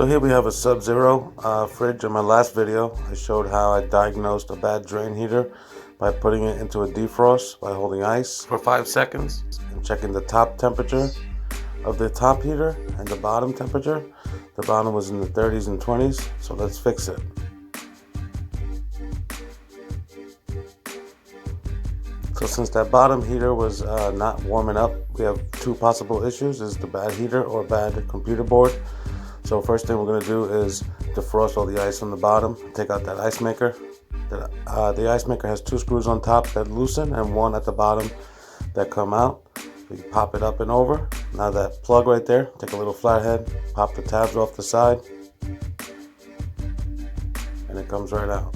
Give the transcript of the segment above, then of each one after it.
So here we have a Sub-Zero fridge. In my last video, I showed how I diagnosed a bad drain heater by putting it into a defrost by holding ice for 5 seconds and checking the top temperature of the top heater and the bottom temperature. The bottom was in the 30s and 20s, so let's fix it. So since that bottom heater was not warming up, we have two possible issues: is the bad heater or bad computer board. So first thing we're going to do is defrost all the ice on the bottom, take out that ice maker. The ice maker has 2 screws on top that loosen and 1 at the bottom that come out. We pop it up and over. Now that plug right there, take a little flathead, pop the tabs off the side, and it comes right out.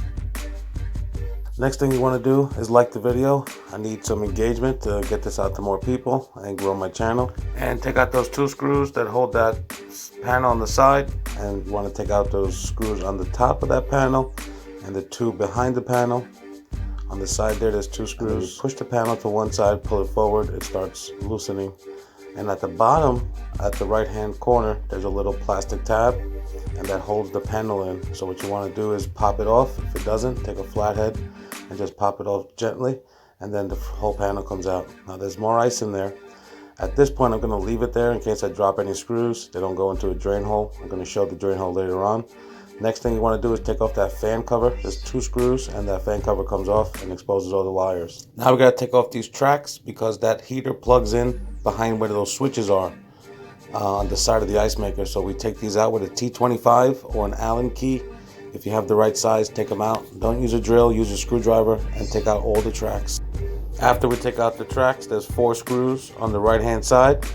Next thing you want to do is like the video. I need some engagement to get this out to more people and grow my channel. And take out those 2 screws that hold that panel on the side, and you want to take out those screws on the top of that panel and the 2 behind the panel. On the side there's 2 screws. Push the panel to one side, pull it forward, it starts loosening. And at the bottom, at the right hand corner, there's a little plastic tab, and that holds the panel in. So what you want to do is pop it off. If it doesn't, take a flathead and just pop it off gently, and then the whole panel comes out. Now there's more ice in there. At this point I'm going to leave it there in case I drop any screws. They don't go into a drain hole. I'm going to show the drain hole later on. Next thing you want to do is take off that fan cover. There's 2 screws and that fan cover comes off and exposes all the wires. Now we got to take off these tracks because that heater plugs in behind where those switches are on the side of the ice maker. So we take these out with a T25 or an Allen key. If you have the right size, take them out. Don't use a drill, use a screwdriver and take out all the tracks. After we take out the tracks, there's 4 screws on the right hand side,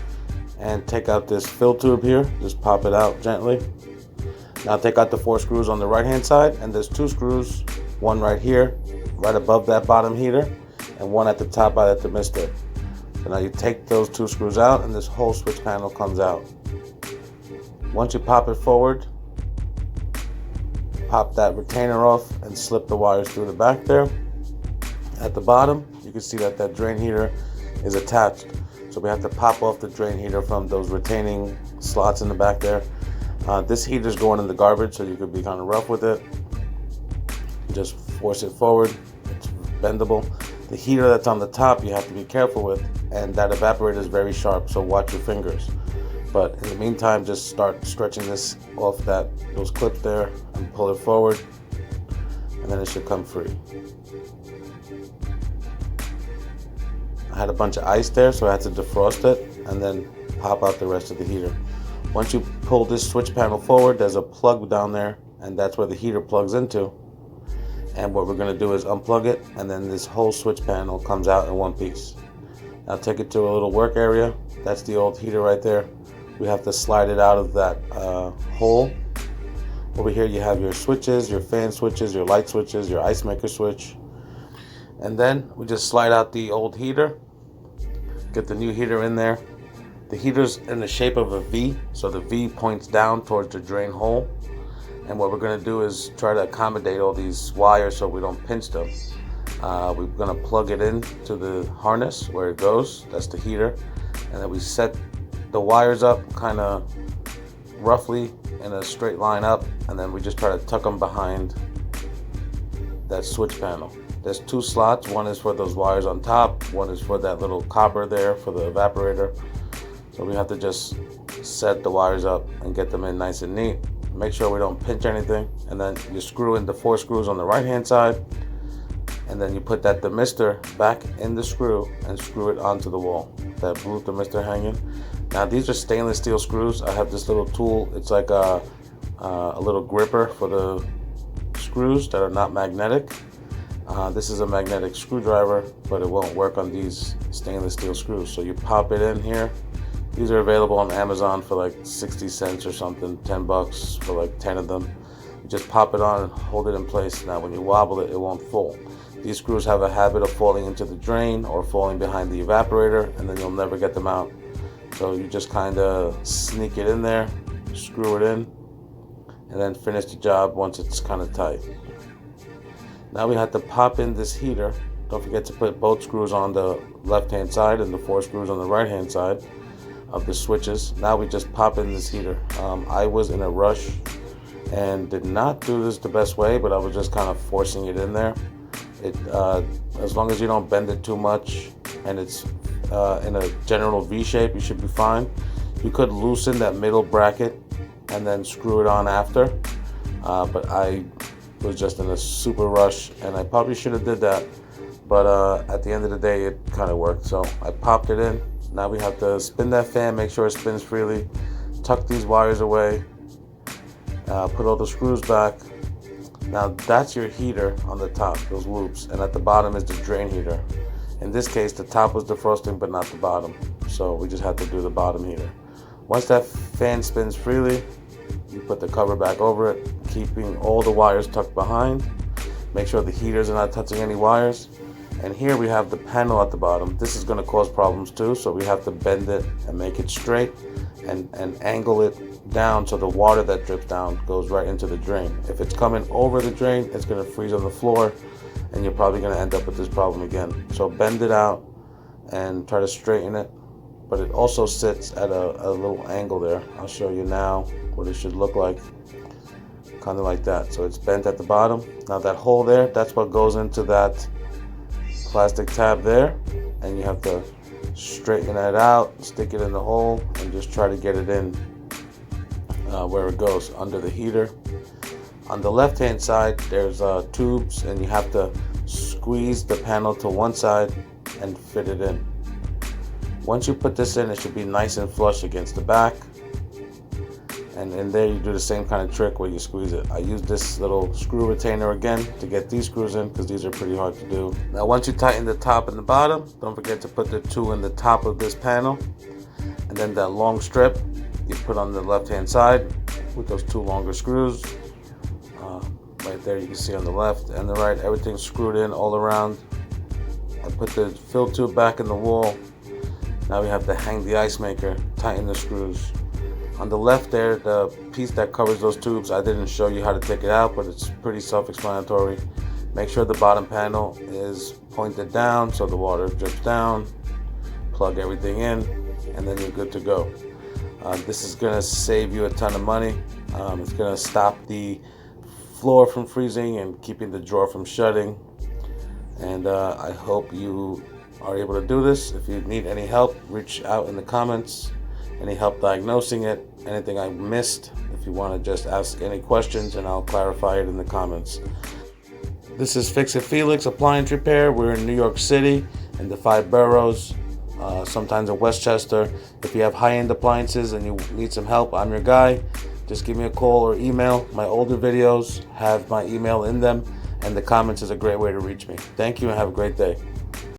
and take out this fill tube here. Just pop it out gently. Now take out the 4 screws on the right hand side, and there's 2 screws, one right here, right above that bottom heater, and one at the top at the mister. So now you take those 2 screws out and this whole switch panel comes out. Once you pop it forward, pop that retainer off and slip the wires through the back there. At the bottom, you can see that that drain heater is attached. So we have to pop off the drain heater from those retaining slots in the back there. This heater is going in the garbage, so you could be kind of rough with it. Just force it forward, it's bendable. The heater that's on the top you have to be careful with, and that evaporator is very sharp, so watch your fingers. But in the meantime, just start stretching this off those clips there and pull it forward, and then it should come free. I had a bunch of ice there, so I had to defrost it and then pop out the rest of the heater. Once you pull this switch panel forward, there's a plug down there, and that's where the heater plugs into. And what we're going to do is unplug it, and then this whole switch panel comes out in one piece. Now take it to a little work area. That's the old heater right there. We have to slide it out of that hole. Over here you have your switches, your fan switches, your light switches, your ice maker switch. And then we just slide out the old heater, get the new heater in there. The heater's in the shape of a V, so the V points down towards the drain hole. And what we're going to do is try to accommodate all these wires so we don't pinch them. We're going to plug it in to the harness where it goes. That's the heater. And then we set the wires up kind of roughly in a straight line up, and then we just try to tuck them behind that switch panel. There's 2 slots. One is for those wires on top, one is for that little copper there for the evaporator. So we have to just set the wires up and get them in nice and neat. Make sure we don't pinch anything, and then you screw in the 4 screws on the right hand side, and then you put that thermistor back in the screw and screw it onto the wall. That blue thermistor hanging. Now these are stainless steel screws. I have this little tool. It's like a little gripper for the screws that are not magnetic. This is a magnetic screwdriver, but it won't work on these stainless steel screws. So you pop it in here. These are available on Amazon for like 60 cents or something, 10 bucks for like 10 of them. You just pop it on and hold it in place. Now when you wobble it, it won't fall. These screws have a habit of falling into the drain or falling behind the evaporator, and then you'll never get them out. So you just kind of sneak it in there, screw it in, and then finish the job once it's kind of tight. Now we have to pop in this heater. Don't forget to put both screws on the left hand side and the 4 screws on the right hand side. of the switches. Now we just pop in this heater. I was in a rush and did not do this the best way, but I was just kind of forcing it in there. As long as you don't bend it too much and it's in a general V shape, you should be fine. You could loosen that middle bracket and then screw it on after, but I was just in a super rush and I probably should have did that, but at the end of the day it kind of worked. So I popped it in. Now we have to spin that fan, make sure it spins freely, tuck these wires away, put all the screws back. Now that's your heater on the top, those loops, and at the bottom is the drain heater. In this case, the top was defrosting but not the bottom, so we just had to do the bottom heater. Once that fan spins freely, you put the cover back over it, keeping all the wires tucked behind. Make sure the heaters are not touching any wires. And here we have the panel at the bottom. This is going to cause problems too, so we have to bend it and make it straight and angle it down so the water that drips down goes right into the drain. If it's coming over the drain, it's going to freeze on the floor and you're probably going to end up with this problem again. So bend it out and try to straighten it, but it also sits at a little angle there. I'll show you now what it should look like, kind of like that. So it's bent at the bottom. Now that hole there, that's what goes into that plastic tab there, and you have to straighten that out, stick it in the hole, and just try to get it in where it goes, under the heater. On the left hand side there's tubes, and you have to squeeze the panel to one side and fit it in. Once you put this in, it should be nice and flush against the back, and in there you do the same kind of trick where you squeeze it. I use this little screw retainer again to get these screws in because these are pretty hard to do. Now once you tighten the top and the bottom, don't forget to put the two in the top of this panel, and then that long strip you put on the left hand side with those two longer screws. Right there you can see on the left and the right, everything's screwed in all around. I put the fill tube back in the wall. Now we have to hang the ice maker, tighten the screws. On the left there, the piece that covers those tubes, I didn't show you how to take it out, but it's pretty self-explanatory. Make sure the bottom panel is pointed down so the water drips down. Plug everything in, and then you're good to go. This is going to save you a ton of money. It's going to stop the floor from freezing and keeping the drawer from shutting. And I hope you are able to do this. If you need any help, reach out in the comments. Any help diagnosing it, anything I missed, if you want to just ask any questions and I'll clarify it in the comments. This is Fix It Felix Appliance Repair. We're in New York City in the 5 boroughs, sometimes in Westchester. If you have high-end appliances and you need some help, I'm your guy. Just give me a call or email. My older videos have my email in them, and the comments is a great way to reach me. Thank you and have a great day.